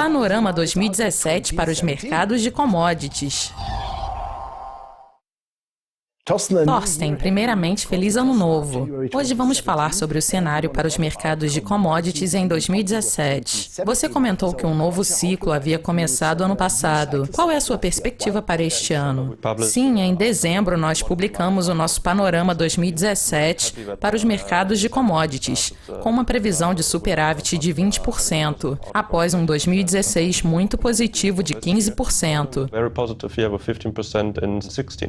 Panorama 2017 para os mercados de commodities. Thorsten, primeiramente, feliz ano novo. Hoje vamos falar sobre o cenário para os mercados de commodities em 2017. Você comentou que um novo ciclo havia começado ano passado. Qual é a sua perspectiva para este ano? Sim, em dezembro nós publicamos o nosso Panorama 2017 para os mercados de commodities, com uma previsão de superávit de 20%, após um 2016 muito positivo de 15%.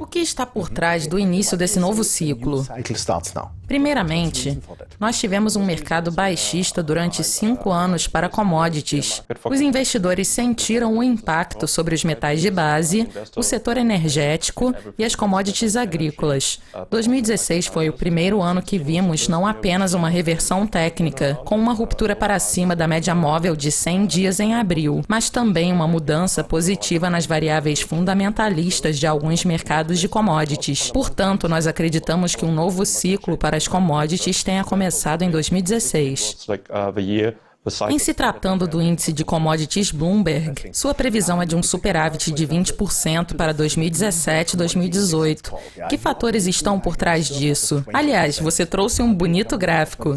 O que está por trás do início desse novo ciclo? Primeiramente, nós tivemos um mercado baixista durante 5 anos para commodities. Os investidores sentiram o impacto sobre os metais de base, o setor energético e as commodities agrícolas. 2016 foi o primeiro ano que vimos não apenas uma reversão técnica, com uma ruptura para cima da média móvel de 100 dias em abril, mas também uma mudança positiva nas variáveis fundamentalistas de alguns mercados de commodities. Portanto, nós acreditamos que um novo ciclo para as commodities tenha começado em 2016. Em se tratando do índice de commodities Bloomberg, sua previsão é de um superávit de 20% para 2017 e 2018. Que fatores estão por trás disso? Aliás, você trouxe um bonito gráfico.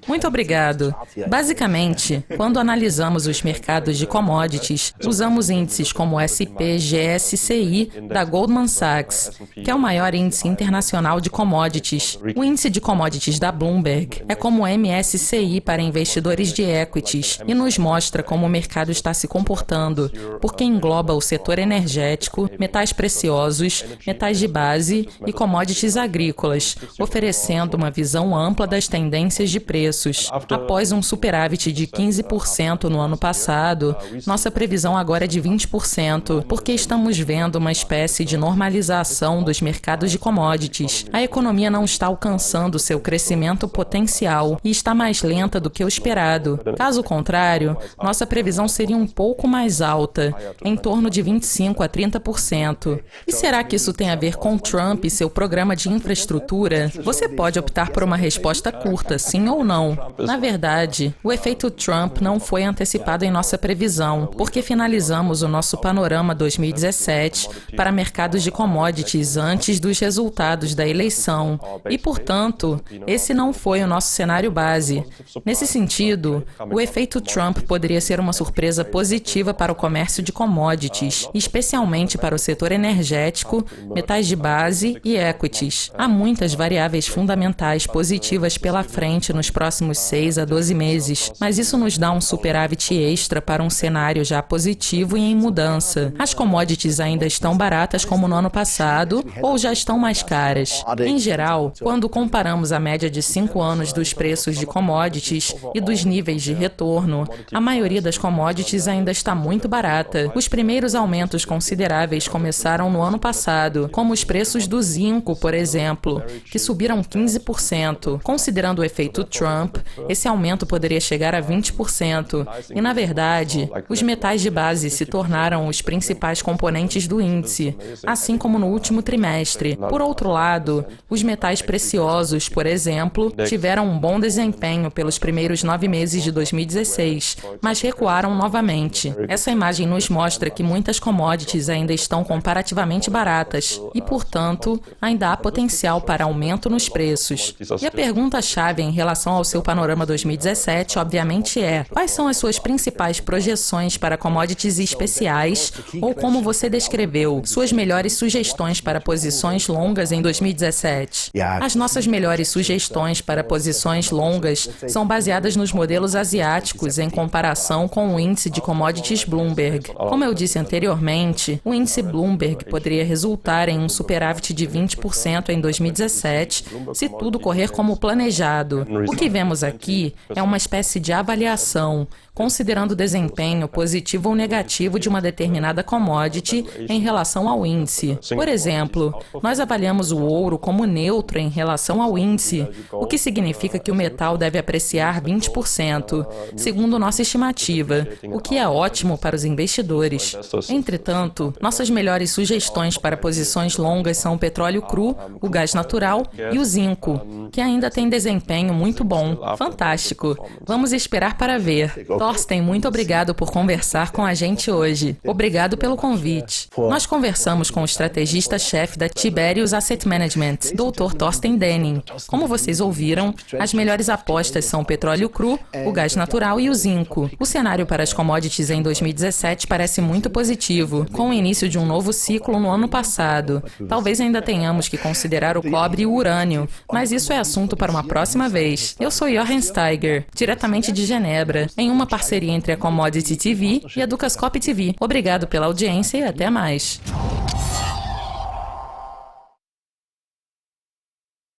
Muito obrigado. Basicamente, quando analisamos os mercados de commodities, usamos índices como o SP/GSCI da Goldman Sachs, que é o maior índice internacional de commodities. O índice de commodities da Bloomberg é como o MSCI para investidores de equities e nos mostra como o mercado está se comportando, porque engloba o setor energético, metais preciosos, metais de base e commodities agrícolas, oferecendo uma visão ampla das tendências de preços. Após um superávit de 15% no ano passado, nossa previsão agora é de 20%, porque estamos vendo uma espécie de normalização dos mercados de commodities. A economia não está alcançando seu crescimento potencial e está mais lenta do que o esperado. Caso contrário, nossa previsão seria um pouco mais alta, em torno de 25% a 30%. E será que isso tem a ver com Trump e seu programa de infraestrutura? Você pode optar por uma resposta curta, sim ou não. Na verdade, o efeito Trump não foi antecipado em nossa previsão, porque finalizamos o nosso Panorama 2017 para mercados de commodities antes dos resultados da eleição. E, portanto, esse não foi o nosso cenário base. Nesse sentido, o efeito Trump poderia ser uma surpresa positiva para o comércio de commodities, especialmente para o setor energético, metais de base e equities. Há muitas variáveis fundamentais positivas pela frente nos próximos 6 a 12 meses, mas isso nos dá um superávit extra para um cenário já positivo e em mudança. As commodities ainda estão baratas como no ano passado ou já estão mais caras. Em geral, quando comparamos a média de 5 anos dos preços de commodities e dos níveis de retorno, a maioria das commodities ainda está muito barata. Os primeiros aumentos consideráveis começaram no ano passado, como os preços do zinco, por exemplo, que subiram 15%. Considerando o efeito Trump, esse aumento poderia chegar a 20%. E, na verdade, os metais de base se tornaram os principais componentes do índice, assim como no último trimestre. Por outro lado, os metais preciosos, por exemplo, tiveram um bom desempenho pelos primeiros 9 meses de 2016, mas recuaram novamente. Essa imagem nos mostra que muitas commodities ainda estão comparativamente baratas e, portanto, ainda há potencial para aumento nos preços. E a pergunta-chave em relação ao seu Panorama 2017, obviamente, é: quais são as suas principais projeções para commodities especiais ou, como você descreveu, suas melhores sugestões para posições longas em 2017? As nossas melhores sugestões para posições longas são baseadas nos modelos asiáticos em comparação com o índice de commodities Bloomberg. Como eu disse anteriormente, o índice Bloomberg poderia resultar em um superávit de 20% em 2017, se tudo correr como planejado. O que vemos aqui é uma espécie de avaliação, considerando o desempenho positivo ou negativo de uma determinada commodity em relação ao índice. Por exemplo, nós avaliamos o ouro como neutro em relação ao índice, o que significa que o metal deve apreciar 20% 10%, segundo nossa estimativa, o que é ótimo para os investidores. Entretanto, nossas melhores sugestões para posições longas são o petróleo cru, o gás natural e o zinco, que ainda tem desempenho muito bom. Fantástico! Vamos esperar para ver. Thorsten, muito obrigado por conversar com a gente hoje. Obrigado pelo convite. Nós conversamos com o estrategista-chefe da Tiberius Asset Management, Dr. Thorsten Denning. Como vocês ouviram, as melhores apostas são o petróleo cru, o gás natural e o zinco. O cenário para as commodities em 2017 parece muito positivo, com o início de um novo ciclo no ano passado. Talvez ainda tenhamos que considerar o cobre e o urânio, mas isso é assunto para uma próxima vez. Eu sou Jochen Steiger, diretamente de Genebra, em uma parceria entre a Commodity TV e a Dukascop TV. Obrigado pela audiência e até mais.